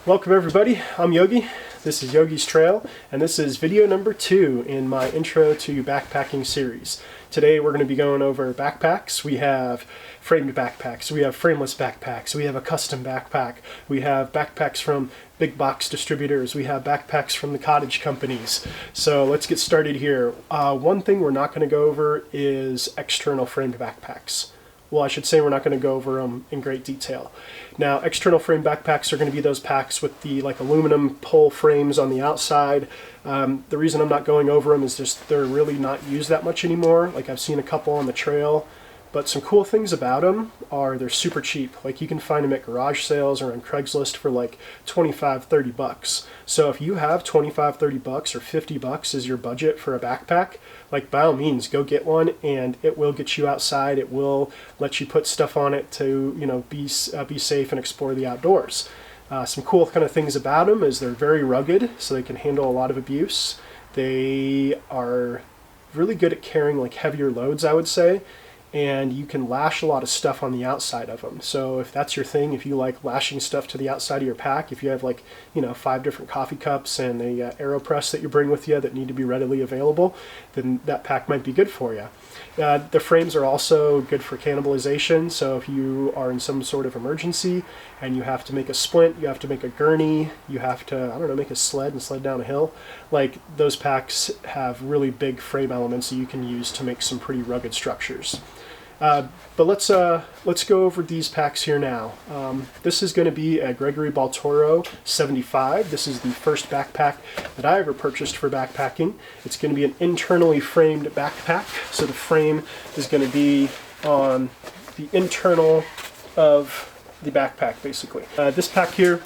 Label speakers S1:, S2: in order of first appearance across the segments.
S1: Welcome everybody, I'm Yogi. This is Yogi's Trail, and this is video number 2 in my intro to backpacking series. Today we're going to be going over backpacks. We have framed backpacks, we have frameless backpacks, we have a custom backpack, we have backpacks from big box distributors, we have backpacks from the cottage companies. So let's get started here. One thing we're not going to go over is external framed backpacks. Well, I should say we're not going to go over them in great detail. Now, external frame backpacks are going to be those packs with the aluminum pole frames on the outside. The reason I'm not going over them is just they're really not used that much anymore. Like I've seen a couple on the trail, but some cool things about them are they're super cheap. Like you can find them at garage sales or on Craigslist for like 25, 30 bucks. So if you have 25, 30 bucks or 50 bucks as your budget for a backpack, like by all means go get one, and it will get you outside. It will let you put stuff on it to, you know, be safe and explore the outdoors. Some cool kind of things about them is they're very rugged, so they can handle a lot of abuse. They are really good at carrying like heavier loads, I would say. And you can lash a lot of stuff on the outside of them. So if that's your thing, if you like lashing stuff to the outside of your pack, if you have 5 different coffee cups and a AeroPress that you bring with you that need to be readily available, then that pack might be good for you. The frames are also good for cannibalization. So if you are in some sort of emergency and you have to make a splint, you have to make a gurney, you have to, make a sled and sled down a hill, like those packs have really big frame elements that you can use to make some pretty rugged structures. But let's go over these packs here now. This is going to be a Gregory Baltoro 75. This is the first backpack that I ever purchased for backpacking. It's going to be an internally framed backpack. So the frame is going to be on the internal of the backpack, basically. This pack here,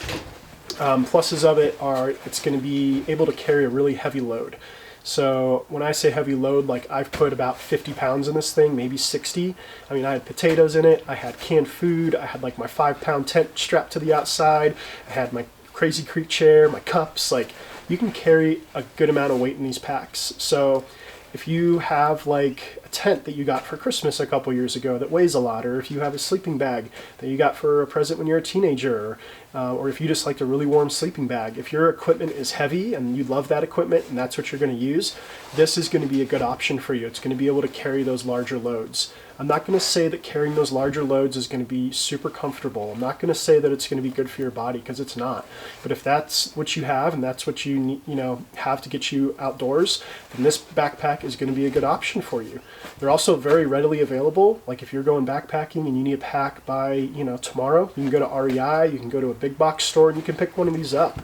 S1: pluses of it are it's going to be able to carry a really heavy load. So when I say heavy load, like I've put about 50 pounds in this thing, maybe 60. I mean, I had potatoes in it, I had canned food, I had like my 5-pound tent strapped to the outside, I had my Crazy Creek chair, my cups. Like you can carry a good amount of weight in these packs. So if you have like a tent that you got for Christmas a couple years ago that weighs a lot, or if you have a sleeping bag that you got for a present when you're a teenager, or if you just like a really warm sleeping bag, if your equipment is heavy and you love that equipment and that's what you're going to use, this is going to be a good option for you. It's going to be able to carry those larger loads. I'm not going to say that carrying those larger loads is going to be super comfortable. I'm not going to say that it's going to be good for your body, because it's not. But if that's what you have and that's what you need, have to get you outdoors, then this backpack is going to be a good option for you. They're also very readily available. Like if you're going backpacking and you need a pack by tomorrow, you can go to REI, you can go to a big box store, and you can pick one of these up.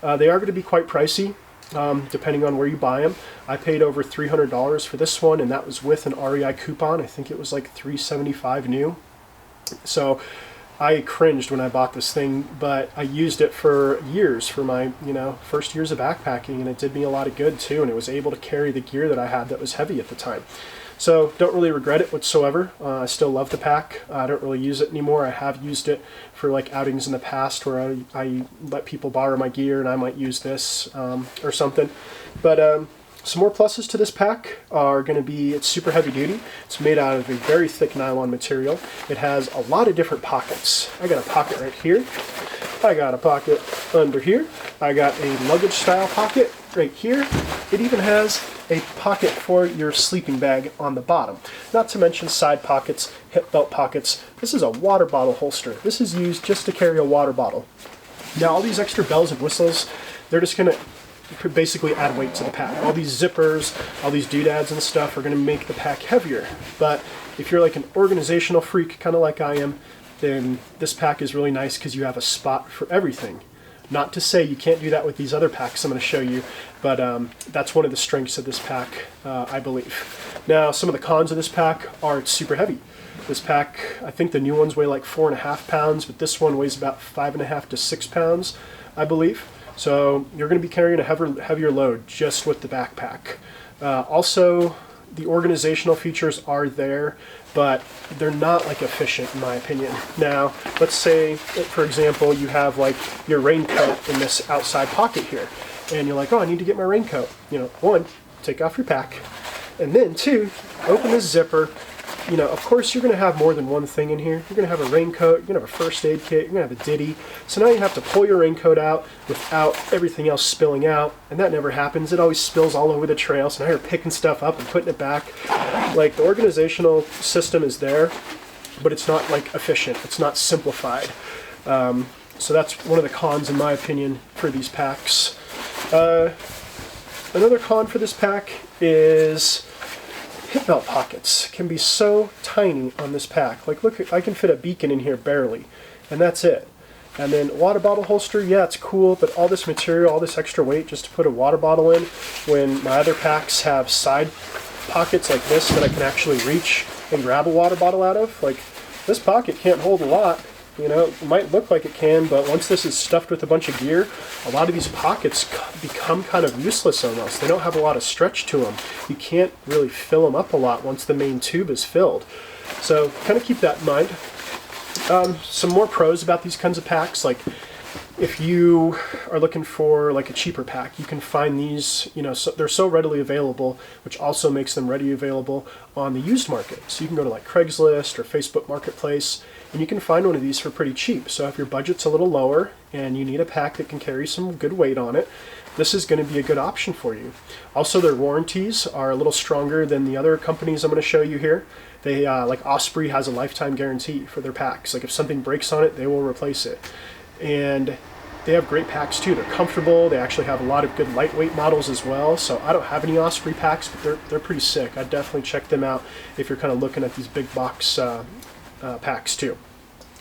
S1: They are going to be quite pricey. Depending on where you buy them. I paid over $300 for this one, and that was with an REI coupon. I think it was like $375 new. So I cringed when I bought this thing, but I used it for years for my first years of backpacking, and it did me a lot of good too, and it was able to carry the gear that I had that was heavy at the time. So don't really regret it whatsoever. I still love the pack. I don't really use it anymore. I have used it for like outings in the past where I let people borrow my gear and I might use this or something. But some more pluses to this pack are going to be it's super heavy duty. It's made out of a very thick nylon material. It has a lot of different pockets. I got a pocket right here. I got a pocket under here. I got a luggage style pocket right here. It even has a pocket for your sleeping bag on the bottom. Not to mention side pockets, hip belt pockets. This is a water bottle holster. This is used just to carry a water bottle. Now all these extra bells and whistles, they're just going to basically add weight to the pack. All these zippers, all these doodads and stuff are going to make the pack heavier. But if you're like an organizational freak, kind of like I am, then this pack is really nice because you have a spot for everything. Not to say you can't do that with these other packs I'm going to show you, but that's one of the strengths of this pack, I believe. Now, some of the cons of this pack are it's super heavy. This pack, I think the new ones weigh like 4.5 pounds, but this one weighs about 5.5 to 6 pounds, I believe. So you're going to be carrying a heavier load just with the backpack. Also, the organizational features are there, but they're not like efficient in my opinion. Now, let's say, for example, you have like your raincoat in this outside pocket here, and you're like, oh, I need to get my raincoat. One, take off your pack, and then two, open this zipper, you know, of course you're going to have more than one thing in here. You're going to have a raincoat, you're going to have a first aid kit, you're going to have a ditty. So now you have to pull your raincoat out without everything else spilling out, and that never happens. It always spills all over the trail, so now you're picking stuff up and putting it back. Like, the organizational system is there, but it's not like efficient, it's not simplified. So that's one of the cons, in my opinion, for these packs. Another con for this pack is hip belt pockets can be so tiny on this pack. Like, look, I can fit a beacon in here barely, and that's it. And then water bottle holster, yeah, it's cool, but all this material, all this extra weight just to put a water bottle in, when my other packs have side pockets like this that I can actually reach and grab a water bottle out of. Like, this pocket can't hold a lot. You know, it might look like it can, but once this is stuffed with a bunch of gear, a lot of these pockets become kind of useless almost. They don't have a lot of stretch to them. You can't really fill them up a lot once the main tube is filled. So kind of keep that in mind. Some more pros about these kinds of packs, like if you are looking for like a cheaper pack, you can find these, you know, they're so readily available, which also makes them readily available on the used market. So you can go to like Craigslist or Facebook Marketplace, and you can find one of these for pretty cheap. So if your budget's a little lower and you need a pack that can carry some good weight on it, this is going to be a good option for you. Also, their warranties are a little stronger than the other companies I'm going to show you here. They, like Osprey has a lifetime guarantee for their packs. Like if something breaks on it, they will replace it. And they have great packs too. They're comfortable. They actually have a lot of good lightweight models as well. So I don't have any Osprey packs, but they're pretty sick. I'd definitely check them out if you're kind of looking at these big box packs too.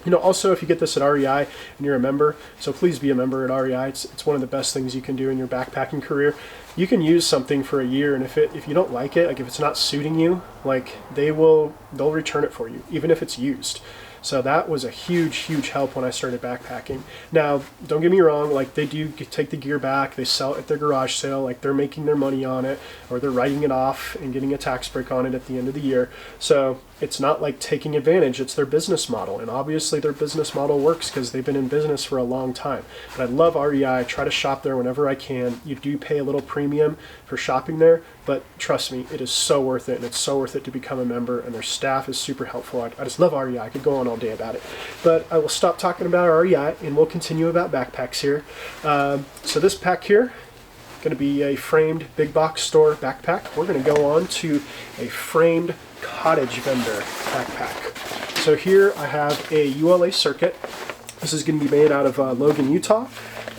S1: You know, also if you get this at REI and you're a member, so please be a member at REI. It's one of the best things you can do in your backpacking career. You can use something for a year, and if you don't like it, like if it's not suiting you, like they'll return it for you, even if it's used. So that was a huge help when I started backpacking. Now, don't get me wrong, like they do take the gear back, they sell it at their garage sale, like they're making their money on it, or they're writing it off and getting a tax break on it at the end of the year. So it's not like taking advantage, it's their business model. And obviously their business model works because they've been in business for a long time. But I love REI, I try to shop there whenever I can. You do pay a little premium for shopping there, but trust me, it is so worth it, and it's so worth it to become a member, and their staff is super helpful. I just love REI. I could go on all day about it. But I will stop talking about REI, and we'll continue about backpacks here. So this pack here, going to be a framed big box store backpack. We're going to go on to a framed Cottage Vendor backpack. So here I have a ULA Circuit. This is going to be made out of Logan, Utah.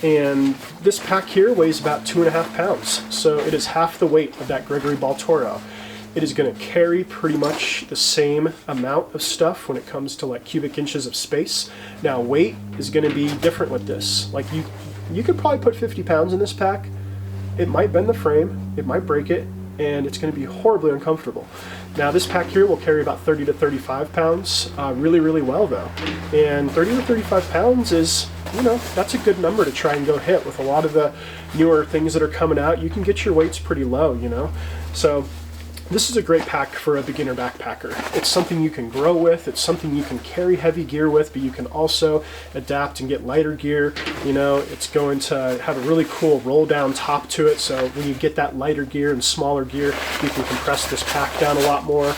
S1: And this pack here weighs about 2.5 pounds. So it is half the weight of that Gregory Baltoro. It is going to carry pretty much the same amount of stuff when it comes to like cubic inches of space. Now weight is going to be different with this. Like you could probably put 50 pounds in this pack. It might bend the frame, it might break it, and it's going to be horribly uncomfortable. Now this pack here will carry about 30 to 35 pounds really well though. And 30 to 35 pounds is, you know, that's a good number to try and go hit. With a lot of the newer things that are coming out, you can get your weights pretty low, you know. So this is a great pack for a beginner backpacker. It's something you can grow with, it's something you can carry heavy gear with, but you can also adapt and get lighter gear. You know, it's going to have a really cool roll down top to it, so when you get that lighter gear and smaller gear, you can compress this pack down a lot more.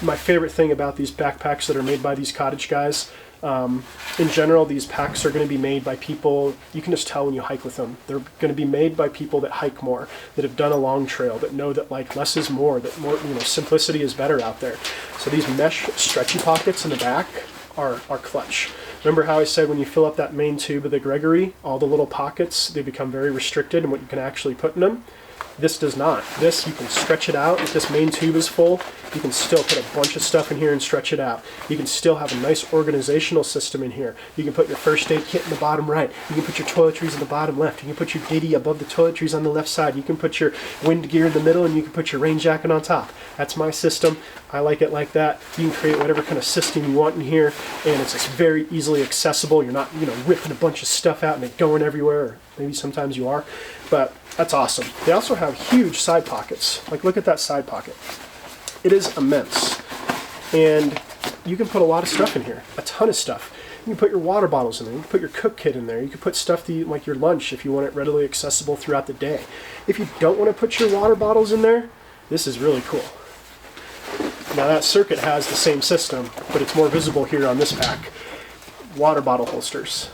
S1: My favorite thing about these backpacks that are made by these Cottage guys, in general, these packs are going to be made by people, you can just tell when you hike with them. They're going to be made by people that hike more, that have done a long trail, that know that like less is more, that more, you know, simplicity is better out there. So these mesh stretchy pockets in the back are clutch. Remember how I said when you fill up that main tube of the Gregory, all the little pockets, they become very restricted in what you can actually put in them? This does not. This, you can stretch it out. If this main tube is full, you can still put a bunch of stuff in here and stretch it out. You can still have a nice organizational system in here. You can put your first aid kit in the bottom right. You can put your toiletries in the bottom left. You can put your ditty above the toiletries on the left side. You can put your wind gear in the middle, and you can put your rain jacket on top. That's my system. I like it like that. You can create whatever kind of system you want in here, and it's just very easily accessible. You're not, you know, ripping a bunch of stuff out and it going everywhere. Or maybe sometimes you are, but that's awesome. They also have huge side pockets. Like, look at that side pocket. It is immense. And you can put a lot of stuff in here, a ton of stuff. You can put your water bottles in there, you can put your cook kit in there, you can put stuff to eat like your lunch if you want it readily accessible throughout the day. If you don't want to put your water bottles in there, this is really cool. Now that circuit has the same system, but it's more visible here on this pack. Water bottle holsters.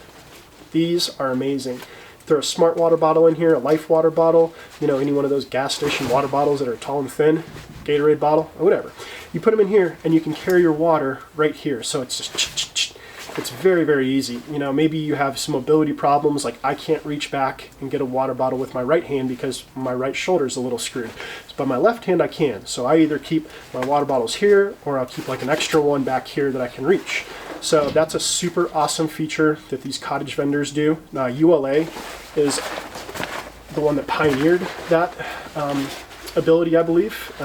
S1: These are amazing. Throw a smart water bottle in here, a Life water bottle, you know, any one of those gas station water bottles that are tall and thin, Gatorade bottle, or whatever. You put them in here and you can carry your water right here. So it's just, it's very, very easy. You know, maybe you have some mobility problems, like I can't reach back and get a water bottle with my right hand because my right shoulder is a little screwed. But my left hand I can. So I either keep my water bottles here or I'll keep like an extra one back here that I can reach. So that's a super awesome feature that these Cottage Vendors do. ULA is the one that pioneered that ability, I believe.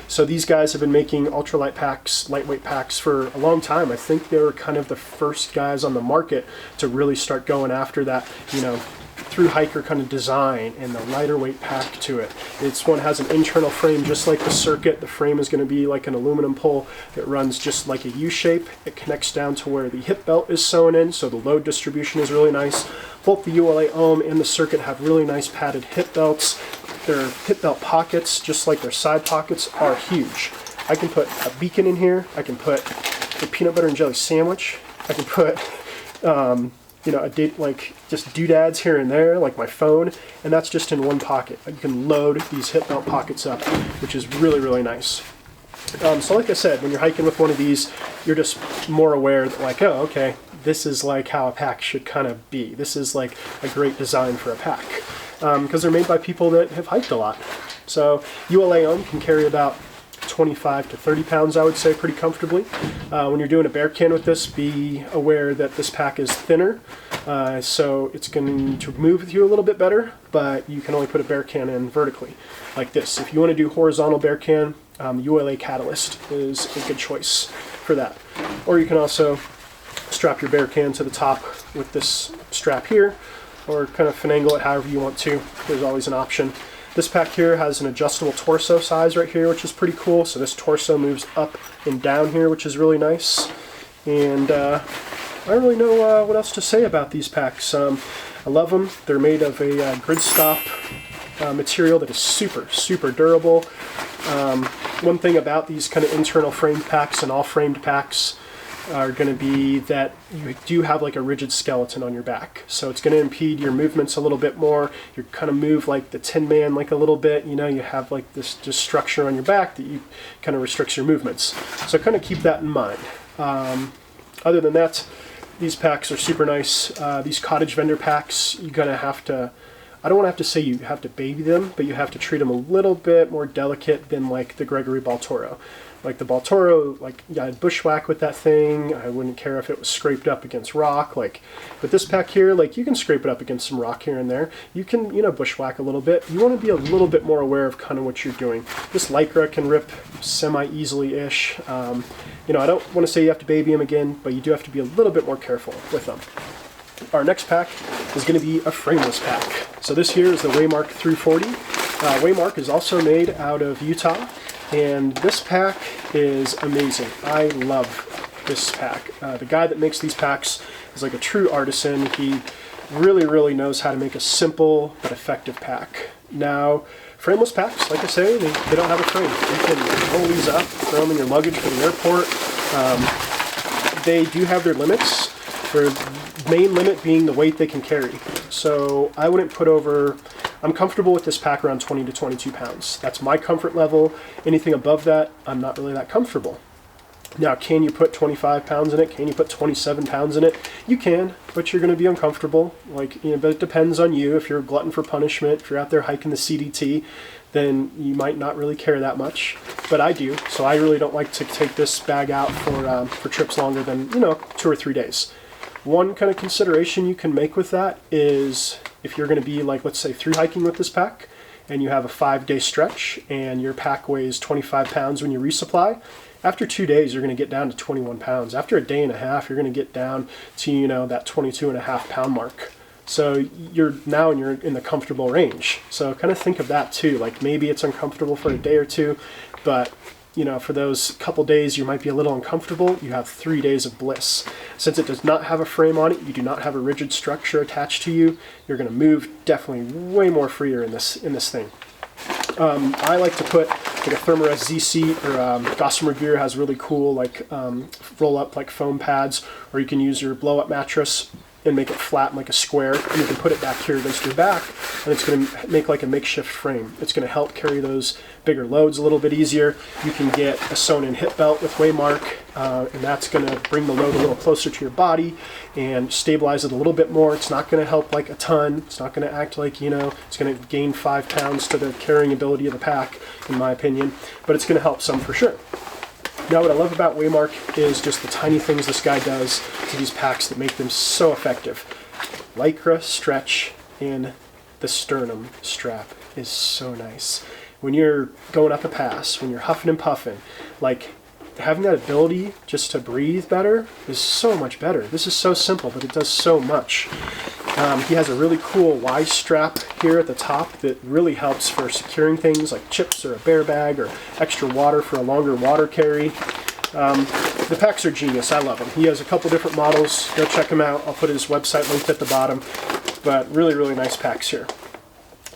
S1: So these guys have been making ultralight packs, lightweight packs for a long time. I think they were kind of the first guys on the market to really start going after that, you know, through hiker kind of design and the lighter weight pack to it. This one has an internal frame just like the circuit. The frame is going to be like an aluminum pole. It runs just like a U shape. It connects down to where the hip belt is sewn in, so the load distribution is really nice. Both the ULA ohm and the circuit have really nice padded hip belts. Their hip belt pockets, just like their side pockets, are huge. I can put a beacon in here. I can put a peanut butter and jelly sandwich. I can put you know, like just doodads here and there, like my phone, and that's just in one pocket. You can load these hip belt pockets up, which is really, really nice. So like I said, when you're hiking with one of these, you're just more aware that like, oh, okay, this is like how a pack should kind of be. This is like a great design for a pack, because they're made by people that have hiked a lot. So ULA ohm can carry about 25 to 30 pounds, I would say, pretty comfortably. When you're doing a bear can with this, be aware that this pack is thinner, so it's going to move with you a little bit better, but you can only put a bear can in vertically, like this. If you want to do horizontal bear can, ULA Catalyst is a good choice for that. Or you can also strap your bear can to the top with this strap here, or kind of finagle it however you want to. There's always an option. This pack here has an adjustable torso size right here, which is pretty cool. So this torso moves up and down here, which is really nice. And I don't really know what else to say about these packs. I love them. They're made of a grid stop material that is super, super durable. One thing about these kind of internal framed packs and all framed packs are going to be that you do have like a rigid skeleton on your back, so it's going to impede your movements a little bit more. You kind of move like the Tin Man like a little bit, you know, you have like this just structure on your back that you kind of restricts your movements, so kind of keep that in mind. Other than that, these packs are super nice. These Cottage Vendor packs, you're going to have to, I don't want to have to say you have to baby them, but you have to treat them a little bit more delicate than like the Gregory Baltoro. Like the Baltoro, like, yeah, I'd bushwhack with that thing. I wouldn't care if it was scraped up against rock. Like, but this pack here, like, you can scrape it up against some rock here and there. You can, you know, bushwhack a little bit. You want to be a little bit more aware of kind of what you're doing. This Lycra can rip semi-easily-ish. You know, I don't want to say you have to baby them again, but you do have to be a little bit more careful with them. Our next pack is going to be a frameless pack. So this here is the Waymark 340. Waymark is also made out of Utah. And this pack is amazing. I love this pack. The guy that makes these packs is like a true artisan. He really, really knows how to make a simple but effective pack. Now, frameless packs, like I say, they don't have a frame. You can roll these up, throw them in your luggage for the airport. They do have their limits. Their main limit being the weight they can carry. So I wouldn't put over, I'm comfortable with this pack around 20 to 22 pounds. That's my comfort level. Anything above that, I'm not really that comfortable. Now, can you put 25 pounds in it? Can you put 27 pounds in it? You can, but you're going to be uncomfortable. Like, you know, but it depends on you. If you're a glutton for punishment, if you're out there hiking the CDT, then you might not really care that much. But I do, so I really don't like to take this bag out for trips longer than, you know, 2 or 3 days. One kind of consideration you can make with that is if you're going to be, like, let's say through hiking with this pack and you have a 5-day stretch and your pack weighs 25 pounds when you resupply, after 2 days you're going to get down to 21 pounds. After a day and a half you're going to get down to, you know, that 22.5 pound mark. So you're in the comfortable range. So kind of think of that too. Like, maybe it's uncomfortable for a day or two, but you know, for those couple days you might be a little uncomfortable. You have 3 days of bliss. Since it does not have a frame on it, you do not have a rigid structure attached to you, you're going to move definitely way more freer in this thing. I like to put like a Thermarest Z seat, or Gossamer Gear has really cool like roll up like foam pads, or you can use your blow up mattress and make it flat like a square, and you can put it back here against your back, and it's going to make like a makeshift frame. It's going to help carry those bigger loads a little bit easier. You can get a sewn-in hip belt with Waymark, and that's going to bring the load a little closer to your body and stabilize it a little bit more. It's not going to help like a ton. It's not going to act like, you know, it's going to gain 5 pounds to the carrying ability of the pack, in my opinion, but it's going to help some for sure. Now, what I love about Waymark is just the tiny things this guy does to these packs that make them so effective. Lycra stretch in the sternum strap is so nice. When you're going up a pass, when you're huffing and puffing, like having that ability just to breathe better is so much better. This is so simple, but it does so much. He has a really cool Y strap here at the top that really helps for securing things like chips or a bear bag or extra water for a longer water carry. The packs are genius. I love them. He has a couple different models. Go check him out. I'll put his website linked at the bottom. But really, really nice packs here.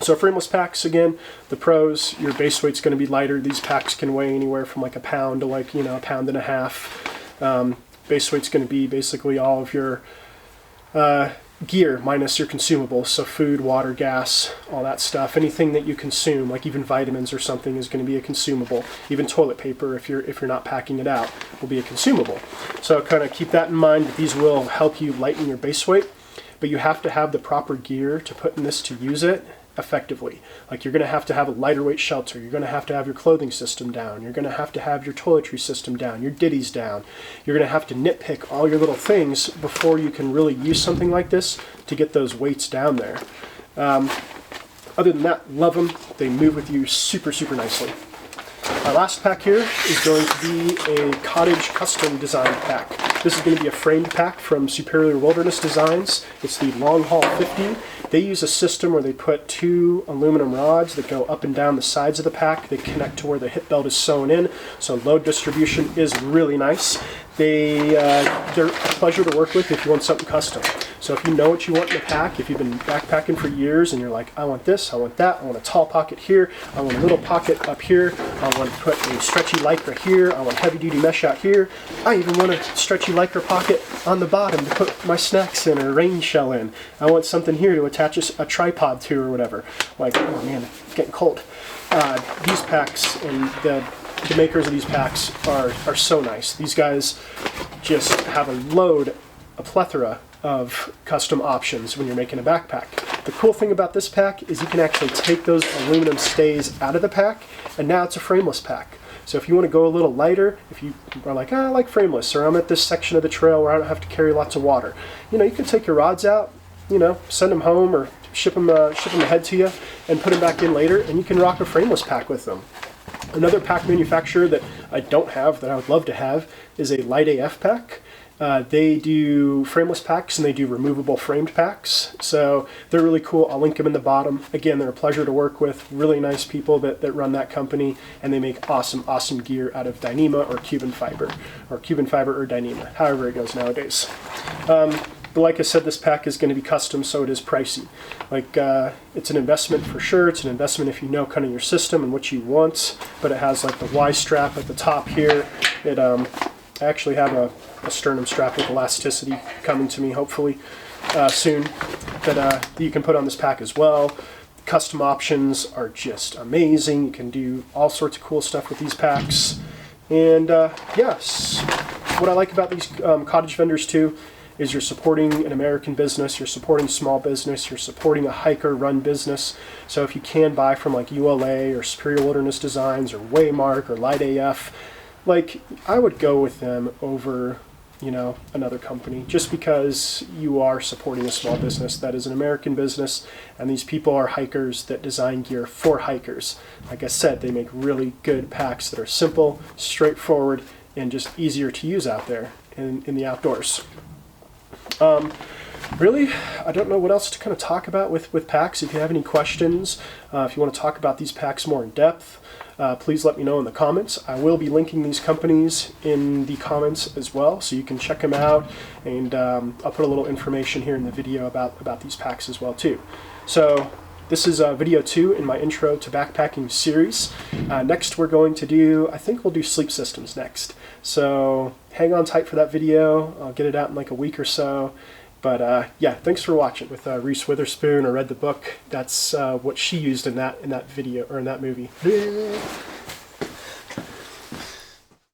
S1: So frameless packs, again, the pros, your base weight's going to be lighter. These packs can weigh anywhere from like a pound to like, you know, 1.5 pounds. Base weight's going to be basically all of your gear minus your consumables, so food, water, gas, all that stuff. Anything that you consume, like even vitamins or something, is going to be a consumable. Even toilet paper, if you're not packing it out, will be a consumable. So kind of keep that in mind, that these will help you lighten your base weight, but you have to have the proper gear to put in this to use it effectively. Like you're going to have a lighter weight shelter, you're going to have your clothing system down, you're going to have your toiletry system down, your ditties down. You're going to have to nitpick all your little things before you can really use something like this to get those weights down there. Other than that, love them. They move with you super, super nicely. Our last pack here is going to be a Cottage custom design pack. This is going to be a framed pack from Superior Wilderness Designs. It's the Long Haul 50. They use a system where they put 2 aluminum rods that go up and down the sides of the pack. They connect to where the hip belt is sewn in, so load distribution is really nice. They're a pleasure to work with if you want something custom. So if you know what you want in the pack, if you've been backpacking for years and you're like, I want this, I want that, I want a tall pocket here, I want a little pocket up here, I want to put a stretchy Lycra here, I want heavy duty mesh out here, I even want a stretchy Lycra pocket on the bottom to put my snacks in or a rain shell in. I want something here to attach a tripod to or whatever. Like, oh man, it's getting cold. These packs and the makers of these packs are so nice. These guys just have a plethora of custom options when you're making a backpack. The cool thing about this pack is you can actually take those aluminum stays out of the pack, and now it's a frameless pack. So if you want to go a little lighter, if you are like, I like frameless, or I'm at this section of the trail where I don't have to carry lots of water, you know, you can take your rods out, you know, send them home or ship them ahead to you and put them back in later, and you can rock a frameless pack with them. Another pack manufacturer that I don't have that I would love to have is a Light AF pack. They do frameless packs and they do removable framed packs, so they're really cool. I'll link them in the bottom. Again, they're a pleasure to work with. Really nice people that run that company, and they make awesome gear out of Dyneema or Cuban fiber or Dyneema, however it goes nowadays. But like I said, this pack is going to be custom, so it is pricey. Like, it's an investment for sure. It's an investment if you know kind of your system and what you want, but it has like the Y strap at the top here. I actually have a sternum strap with elasticity coming to me hopefully soon that you can put on this pack as well. Custom options are just amazing. You can do all sorts of cool stuff with these packs. And yes, what I like about these Cottage Vendors too is you're supporting an American business, you're supporting small business, you're supporting a hiker-run business. So if you can buy from like ULA or Superior Wilderness Designs or Waymark or Light AF, like I would go with them over, you know, another company, just because you are supporting a small business that is an American business, and these people are hikers that design gear for hikers. Like I said, they make really good packs that are simple, straightforward, and just easier to use out there in the outdoors. Really, I don't know what else to kind of talk about with packs. If you have any questions, if you want to talk about these packs more in depth, please let me know in the comments. I will be linking these companies in the comments as well, so you can check them out, and I'll put a little information here in the video about these packs as well too. So this is video 2 in my intro to backpacking series. Next we're going to do, I think we'll do sleep systems next. So hang on tight for that video. I'll get it out in like a week or so. But yeah, thanks for watching. With Reese Witherspoon, I read the book. That's what she used in that video, or in that movie.